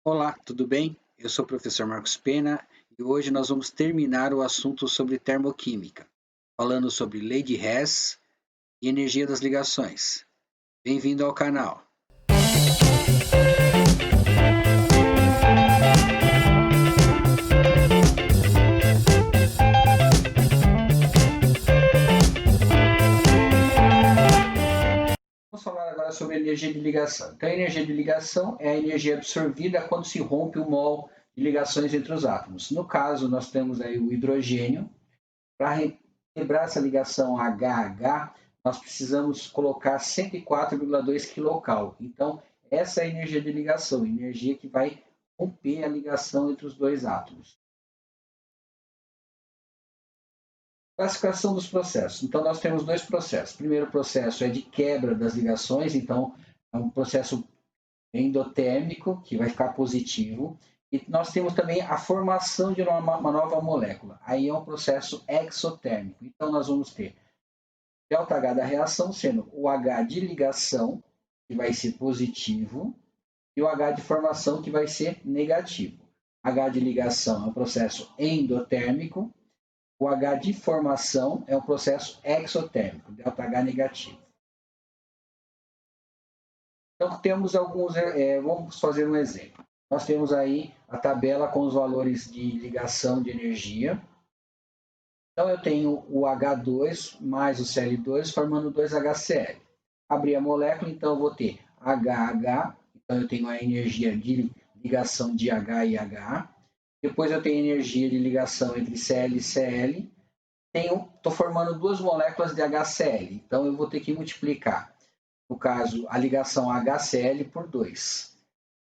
Olá, tudo bem? Eu sou o professor Marcos Pena e hoje nós vamos terminar o assunto sobre termoquímica, falando sobre lei de Hess e energia das ligações. Bem-vindo ao canal. Vamos falar agora sobre energia de ligação. Então, a energia de ligação é a energia absorvida quando se rompe o mol de ligações entre os átomos. No caso, nós temos aí o hidrogênio. Para quebrar essa ligação HH, nós precisamos colocar 104,2 kcal. Então, essa é a energia de ligação, energia que vai romper a ligação entre os dois átomos. Classificação dos processos. Então, nós temos dois processos. O primeiro processo é de quebra das ligações, então, é um processo endotérmico, que vai ficar positivo. E nós temos também a formação de uma nova molécula. Aí é um processo exotérmico. Então, nós vamos ter ΔH da reação sendo o H de ligação, que vai ser positivo, e o H de formação, que vai ser negativo. H de ligação é um processo endotérmico, o H de formação é um processo exotérmico, ΔH negativo. Então, temos alguns, vamos fazer um exemplo. Nós temos aí a tabela com os valores de ligação de energia. Então, eu tenho o H2 mais o Cl2 formando 2HCl. Abri a molécula, então eu vou ter HH, então eu tenho a energia de ligação de H e H. Depois eu tenho energia de ligação entre Cl e Cl. Estou formando duas moléculas de HCl, então eu vou ter que multiplicar, no caso, a ligação HCl por 2.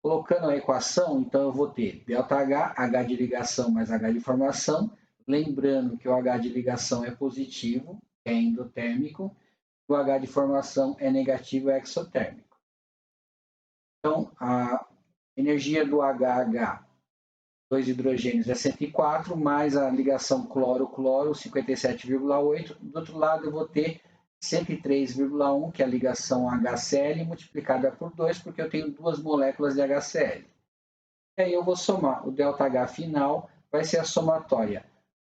Colocando a equação, então eu vou ter ΔH, H de ligação mais H de formação, lembrando que o H de ligação é positivo, é endotérmico, o H de formação é negativo, é exotérmico. Então, a energia do HH, dois hidrogênios, é 104, mais a ligação cloro-cloro, 57,8. Do outro lado, eu vou ter 103,1, que é a ligação HCl, multiplicada por 2, porque eu tenho duas moléculas de HCl. E aí eu vou somar. O ΔH final vai ser a somatória.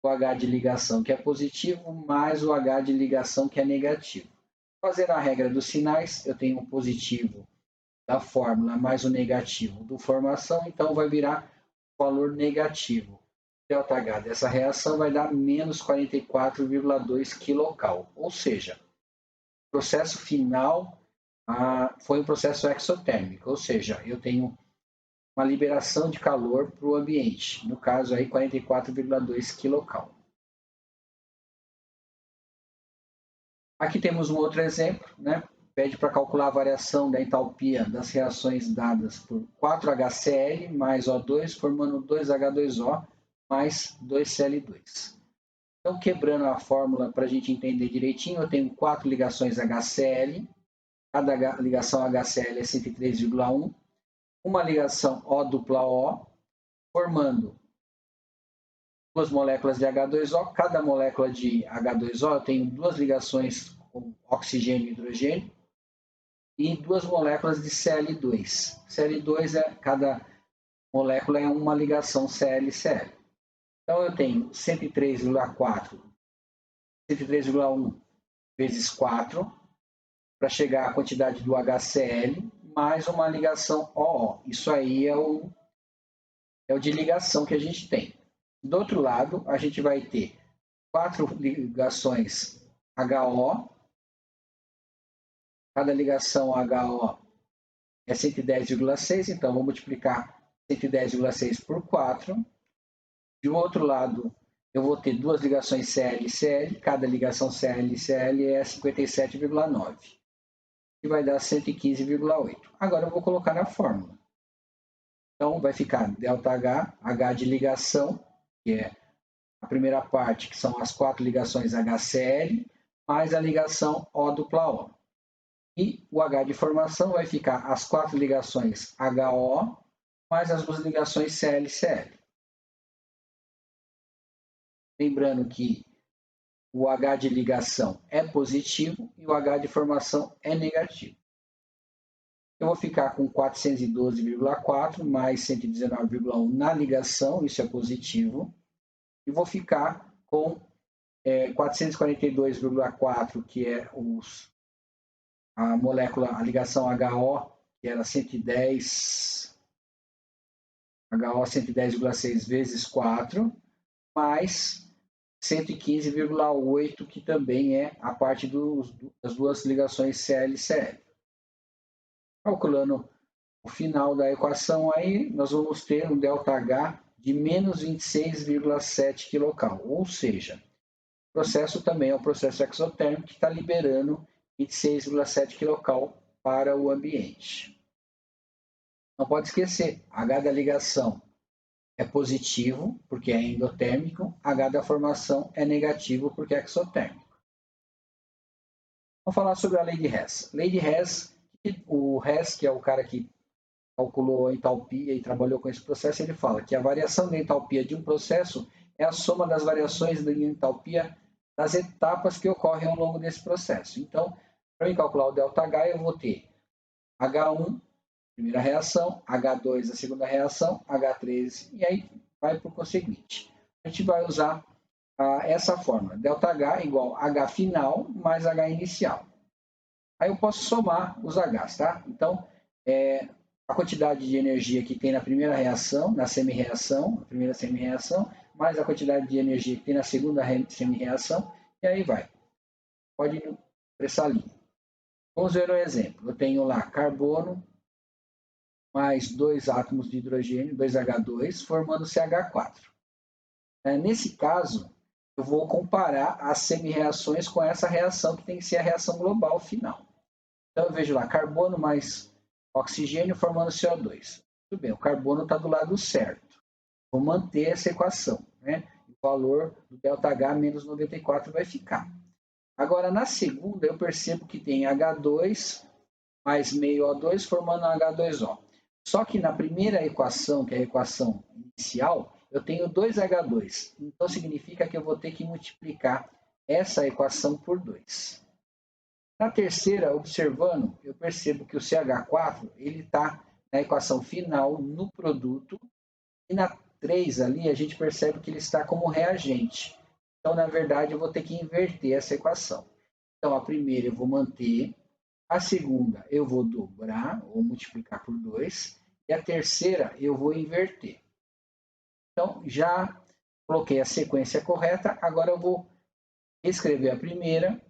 O H de ligação, que é positivo, mais o H de ligação, que é negativo. Fazendo a regra dos sinais, eu tenho o positivo da fórmula mais o negativo do formação, então vai virar valor negativo. ΔH dessa reação vai dar menos 44,2 kcal. Ou seja, o processo final foi um processo exotérmico, ou seja, eu tenho uma liberação de calor para o ambiente, no caso aí 44,2 kcal. Aqui temos um outro exemplo, né? Pede para calcular a variação da entalpia das reações dadas por 4HCl mais O2, formando 2H2O mais 2Cl2. Então, quebrando a fórmula para a gente entender direitinho, eu tenho 4 ligações HCl, cada ligação HCl é 103,1, uma ligação O dupla O, formando duas moléculas de H2O. Cada molécula de H2O eu tenho duas ligações com oxigênio e hidrogênio e duas moléculas de Cl2. Cl2 cada molécula é uma ligação Cl-Cl. Então eu tenho 103,4, 103,1 vezes 4 para chegar à quantidade do HCl mais uma ligação OO. Isso aí é o de ligação que a gente tem. Do outro lado, a gente vai ter 4 ligações HO. Cada ligação HO é 110,6, então vou multiplicar 110,6 por 4. Do outro lado, eu vou ter duas ligações Cl e Cl. Cada ligação Cl e Cl é 57,9. E vai dar 115,8. Agora eu vou colocar na fórmula. Então, vai ficar ΔH, H de ligação, que é a primeira parte, que são as 4 ligações HCl, mais a ligação O dupla O. E o H de formação vai ficar as 4 ligações HO, mais as duas ligações Cl-Cl. Lembrando que o H de ligação é positivo e o H de formação é negativo. Eu vou ficar com 412,4 mais 119,1 na ligação, isso é positivo. E vou ficar com 442,4, que é a molécula, a ligação HO, que era 110, HO 110,6 vezes 4, mais 115,8, que também é a parte das duas ligações Cl-Cl. Calculando o final da equação, aí nós vamos ter um ΔH de menos 26,7 kcal, ou seja, o processo também é um processo exotérmico que está liberando 26,7 kcal para o ambiente. Não pode esquecer, H da ligação é positivo, porque é endotérmico, H da formação é negativo, porque é exotérmico. Vamos falar sobre a lei de Hess. Lei de Hess, o Hess, que é o cara que calculou a entalpia e trabalhou com esse processo, ele fala que a variação da entalpia de um processo é a soma das variações da entalpia das etapas que ocorrem ao longo desse processo. Então, para eu calcular o ΔH, eu vou ter H1, primeira reação, H2, a segunda reação, H3, e aí vai para o conseguinte. A gente vai usar essa fórmula, ΔH igual H final mais H inicial. Aí eu posso somar os Hs, tá? Então, a quantidade de energia que tem na primeira reação, na semi-reação, a primeira semi-reação, mais a quantidade de energia que tem na segunda semi-reação, e aí vai. Pode ir para essa linha. Vamos ver um exemplo. Eu tenho lá carbono mais 2 átomos de hidrogênio, 2H2, formando CH4. Nesse caso, eu vou comparar as semi-reações com essa reação, que tem que ser a reação global final. Então, eu vejo lá, carbono mais oxigênio formando CO2. Tudo bem, o carbono está do lado certo. Vou manter essa equação, né? O valor do ΔH menos 94 vai ficar. Agora, na segunda, eu percebo que tem H2 mais meio O2 formando H2O. Só que na primeira equação, que é a equação inicial, eu tenho 2H2. Então, significa que eu vou ter que multiplicar essa equação por 2. Na terceira, observando, eu percebo que o CH4 está na equação final, no produto, e na 3 ali a gente percebe que ele está como reagente. Então, na verdade, eu vou ter que inverter essa equação. Então, a primeira eu vou manter, a segunda eu vou dobrar, ou multiplicar por 2, e a terceira eu vou inverter. Então, já coloquei a sequência correta, agora eu vou escrever a primeira,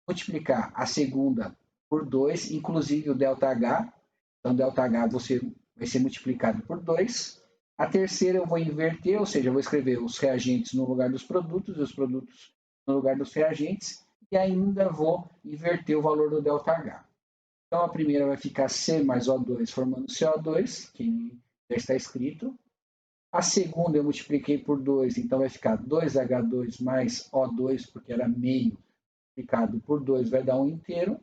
multiplicar a segunda por 2, inclusive o ΔH. Então, ΔH vai ser multiplicado por 2. A terceira eu vou inverter, ou seja, eu vou escrever os reagentes no lugar dos produtos e os produtos no lugar dos reagentes. E ainda vou inverter o valor do ΔH. Então, a primeira vai ficar C mais O2 formando CO2, que já está escrito. A segunda eu multipliquei por 2, então vai ficar 2H2 mais O2, porque era meio, multiplicado por 2 vai dar 1 inteiro,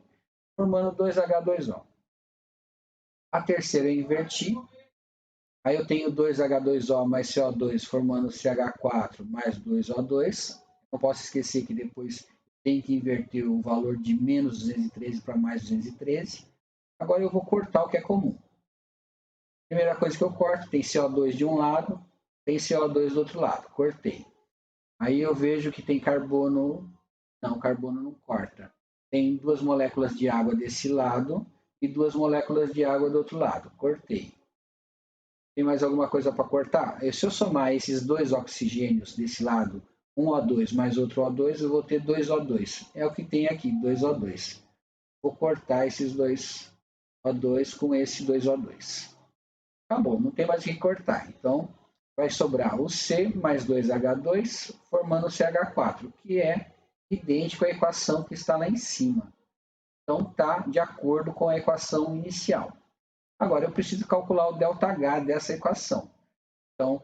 formando 2H2O. A terceira eu inverti, aí eu tenho 2H2O mais CO2 formando CH4 mais 2O2. Não posso esquecer que depois tem que inverter o valor de menos 213 para mais 213. Agora eu vou cortar o que é comum. Primeira coisa que eu corto, tem CO2 de um lado, tem CO2 do outro lado. Cortei. Aí eu vejo que tem carbono. Não, carbono não corta. Tem 2 moléculas de água desse lado e 2 moléculas de água do outro lado. Cortei. Tem mais alguma coisa para cortar? Se eu somar esses 2 oxigênios desse lado, um O2 mais outro O2, eu vou ter 2 O2. É o que tem aqui, 2 O2. Vou cortar esses 2 O2 com esse 2 O2. Acabou, não tem mais o que cortar. Então, vai sobrar o C mais 2H2, formando o CH4, que é idêntico à equação que está lá em cima. Então, está de acordo com a equação inicial. Agora, eu preciso calcular o ΔH dessa equação. Então,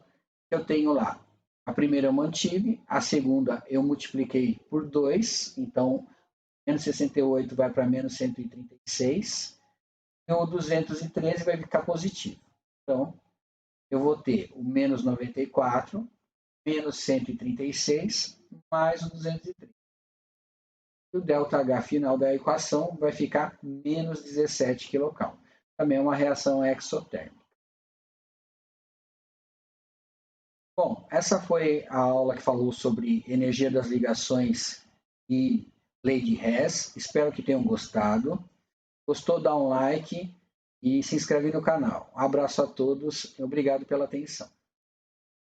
eu tenho lá, a primeira eu mantive, a segunda eu multipliquei por 2, então, menos 68 vai para menos 136, e o 213 vai ficar positivo. Então, eu vou ter o menos 94, menos 136, mais o 230. E o ΔH final da equação vai ficar menos 17 kcal. também é uma reação exotérmica. Bom, essa foi a aula que falou sobre energia das ligações e lei de Hess. Espero que tenham gostado. Gostou, dá um like e se inscreve no canal. Um abraço a todos e obrigado pela atenção.